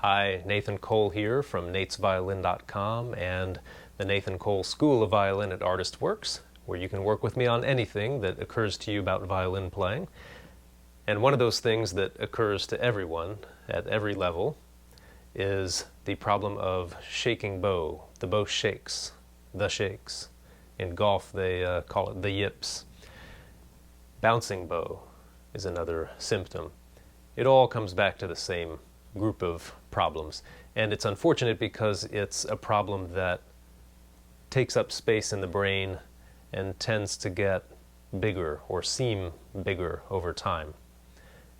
Hi, Nathan Cole here from natesviolin.com and the Nathan Cole School of Violin at Artist Works, where you can work with me on anything that occurs to you about violin playing. And one of those things that occurs to everyone at every level is the problem of shaking bow. The bow shakes, the shakes. In golf they call it the yips. Bouncing bow is another symptom. It all comes back to the same group of problems, and it's unfortunate because it's a problem that takes up space in the brain and tends to get bigger or seem bigger over time,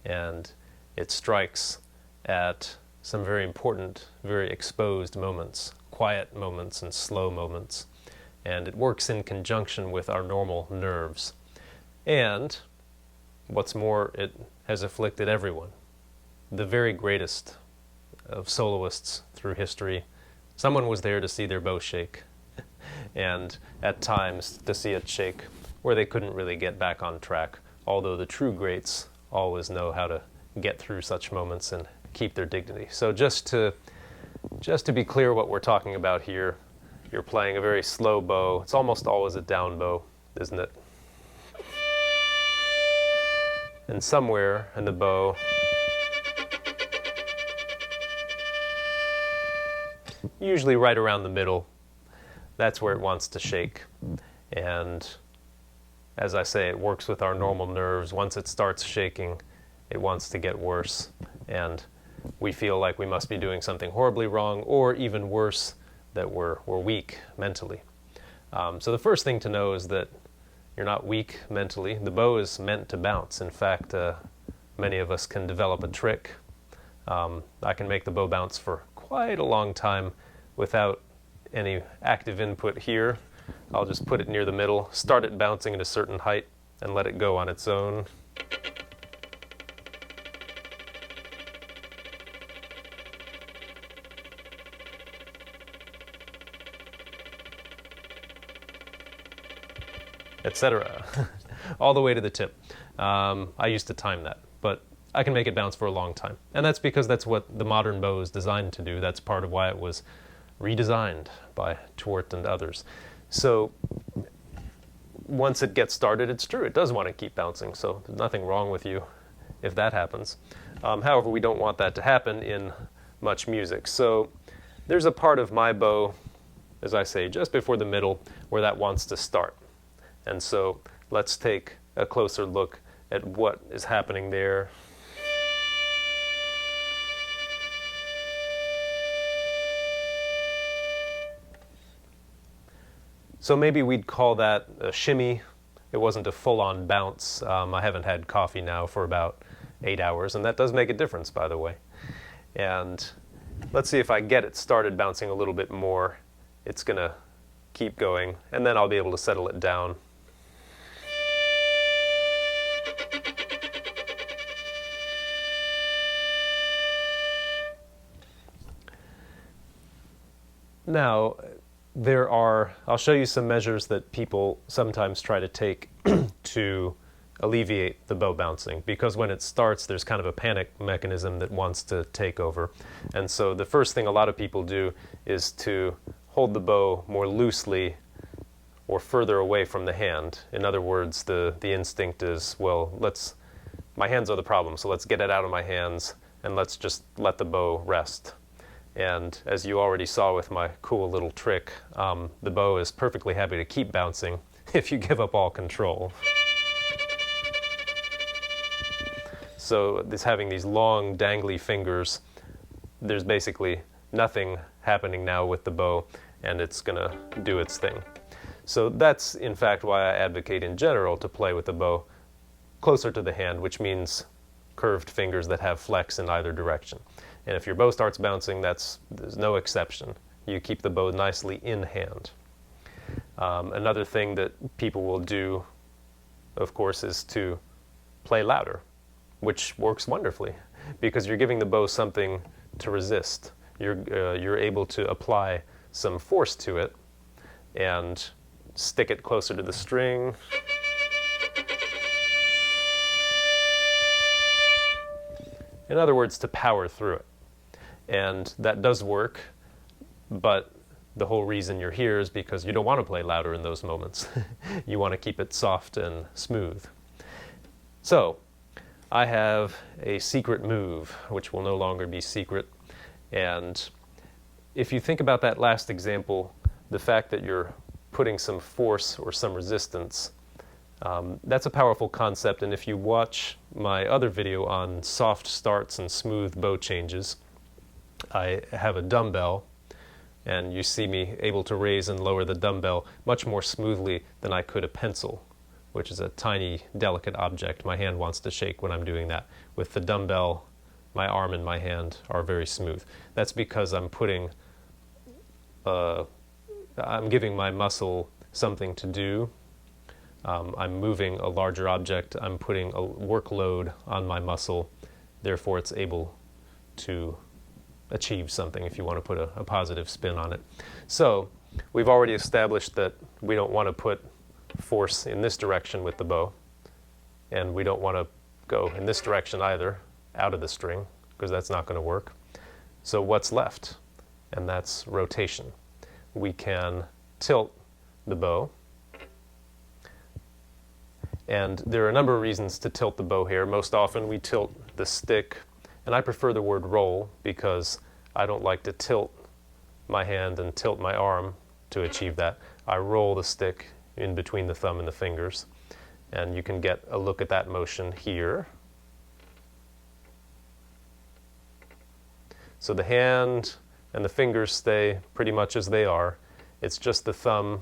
and it strikes at some very important, very exposed moments, quiet moments and slow moments, and it works in conjunction with our normal nerves. And what's more, it has afflicted everyone. The very greatest of soloists through history, someone was there to see their bow shake, and at times to see it shake where they couldn't really get back on track, although the true greats always know how to get through such moments and keep their dignity. So just to be clear what we're talking about here, you're playing a very slow bow. It's almost always a down bow, isn't it? And somewhere in the bow, usually right around the middle, that's where it wants to shake. And as I say, it works with our normal nerves. Once it starts shaking, it wants to get worse, and we feel like we must be doing something horribly wrong, or even worse, that we're weak mentally. So the first thing to know is that you're not weak mentally. The bow is meant to bounce. In fact, many of us can develop a trick. I can make the bow bounce for quite a long time without any active input here. I'll just put it near the middle, start it bouncing at a certain height, and let it go on its own. Etc. all the way to the tip. I used to time that, but I can make it bounce for a long time. And that's because that's what the modern bow is designed to do. That's part of why it was redesigned by Twort and others. So once it gets started, it's true, it does want to keep bouncing, so there's nothing wrong with you if that happens. However, we don't want that to happen in much music. So there's a part of my bow, as I say, just before the middle, where that wants to start. And so let's take a closer look at what is happening there. So maybe we'd call that a shimmy. It wasn't a full-on bounce. I haven't had coffee now for about 8 hours, and that does make a difference, by the way. And let's see if I get it started bouncing a little bit more. It's going to keep going, and then I'll be able to settle it down. Now, I'll show you some measures that people sometimes try to take to alleviate the bow bouncing, because when it starts, there's kind of a panic mechanism that wants to take over. And so the first thing a lot of people do is to hold the bow more loosely or further away from the hand. In other words, the instinct is, well, my hands are the problem, so let's get it out of my hands and let's just let the bow rest. And as you already saw with my cool little trick, the bow is perfectly happy to keep bouncing if you give up all control. So having these long dangly fingers, there's basically nothing happening now with the bow, and it's going to do its thing. So that's in fact why I advocate in general to play with the bow closer to the hand, which means curved fingers that have flex in either direction. And if your bow starts bouncing, there's no exception. You keep the bow nicely in hand. Another thing that people will do, of course, is to play louder, which works wonderfully because you're giving the bow something to resist. You're able to apply some force to it and stick it closer to the string. In other words, to power through it. And that does work, but the whole reason you're here is because you don't want to play louder in those moments. You want to keep it soft and smooth. So, I have a secret move, which will no longer be secret. And if you think about that last example, the fact that you're putting some force or some resistance, that's a powerful concept. And if you watch my other video on soft starts and smooth bow changes, I have a dumbbell, and you see me able to raise and lower the dumbbell much more smoothly than I could a pencil, which is a tiny, delicate object. My hand wants to shake when I'm doing that. With the dumbbell, my arm and my hand are very smooth. That's because I'm giving my muscle something to do. I'm moving a larger object. I'm putting a workload on my muscle. Therefore, it's able to achieve something, if you want to put a positive spin on it. So, we've already established that we don't want to put force in this direction with the bow, and we don't want to go in this direction either, out of the string, because that's not going to work. So what's left? And that's rotation. We can tilt the bow, and there are a number of reasons to tilt the bow here. Most often we tilt the stick, and I prefer the word roll because I don't like to tilt my hand and tilt my arm to achieve that. I roll the stick in between the thumb and the fingers, and you can get a look at that motion here. So the hand and the fingers stay pretty much as they are. It's just the thumb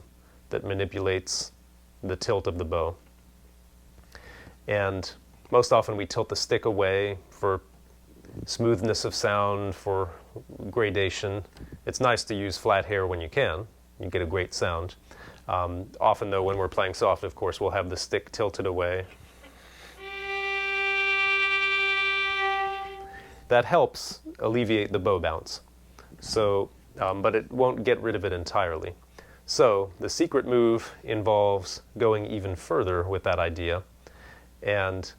that manipulates the tilt of the bow. And most often we tilt the stick away for smoothness of sound, for gradation. It's nice to use flat hair when you can. You get a great sound. Often, though, when we're playing soft, of course, we'll have the stick tilted away. That helps alleviate the bow bounce. So, but it won't get rid of it entirely. So, the secret move involves going even further with that idea and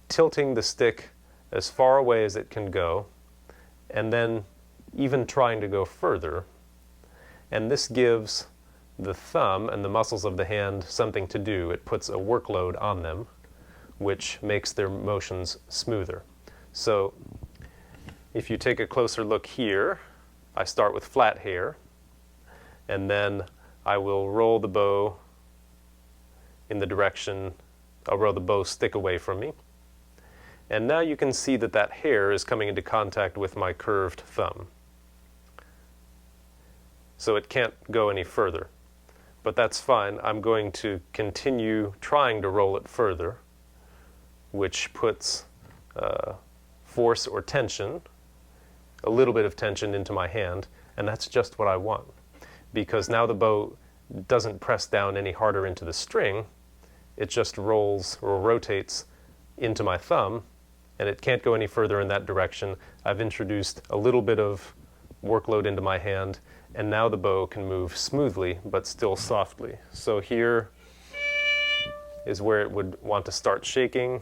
tilting the stick as far away as it can go, and then even trying to go further. And this gives the thumb and the muscles of the hand something to do. It puts a workload on them, which makes their motions smoother. So if you take a closer look here, I start with flat hair, and then I will roll the bow in the direction, I'll roll the bow stick away from me. And now you can see that that hair is coming into contact with my curved thumb. So it can't go any further. But that's fine. I'm going to continue trying to roll it further, which puts force or tension, a little bit of tension into my hand, and that's just what I want. Because now the bow doesn't press down any harder into the string, it just rolls or rotates into my thumb, and it can't go any further in that direction. I've introduced a little bit of workload into my hand, and now the bow can move smoothly but still softly. So here is where it would want to start shaking.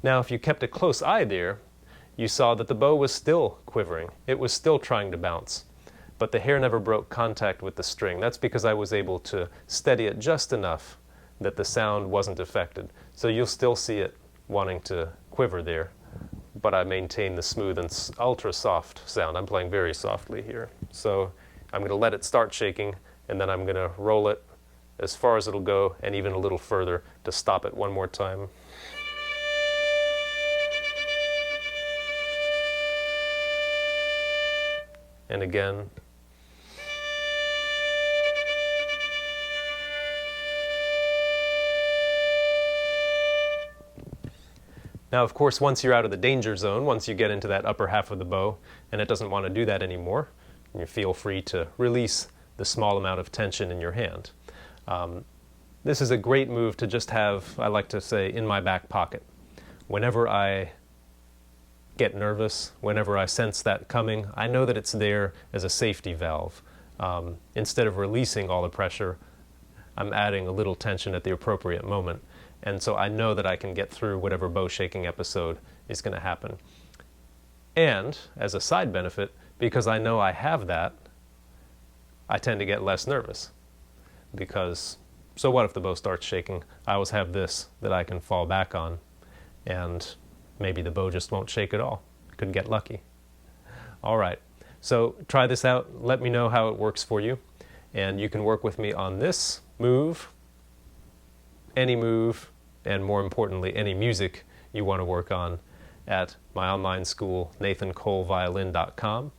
Now if you kept a close eye there, you saw that the bow was still quivering. It was still trying to bounce. But the hair never broke contact with the string. That's because I was able to steady it just enough that the sound wasn't affected. So you'll still see it wanting to quiver there, but I maintain the smooth and ultra soft sound. I'm playing very softly here. So I'm going to let it start shaking, and then I'm going to roll it as far as it'll go and even a little further to stop it one more time. And again. Now, of course, once you're out of the danger zone, once you get into that upper half of the bow, and it doesn't want to do that anymore, you feel free to release the small amount of tension in your hand. This is a great move to just have, I like to say, in my back pocket. Whenever I get nervous, whenever I sense that coming, I know that it's there as a safety valve. Instead of releasing all the pressure, I'm adding a little tension at the appropriate moment. And so I know that I can get through whatever bow shaking episode is going to happen. And as a side benefit, because I know I have that, I tend to get less nervous. Because, so what if the bow starts shaking? I always have this that I can fall back on, and maybe the bow just won't shake at all. Could get lucky. All right, so try this out. Let me know how it works for you. And you can work with me on this move, any move, and more importantly, any music you want to work on at my online school, nathancoleviolin.com.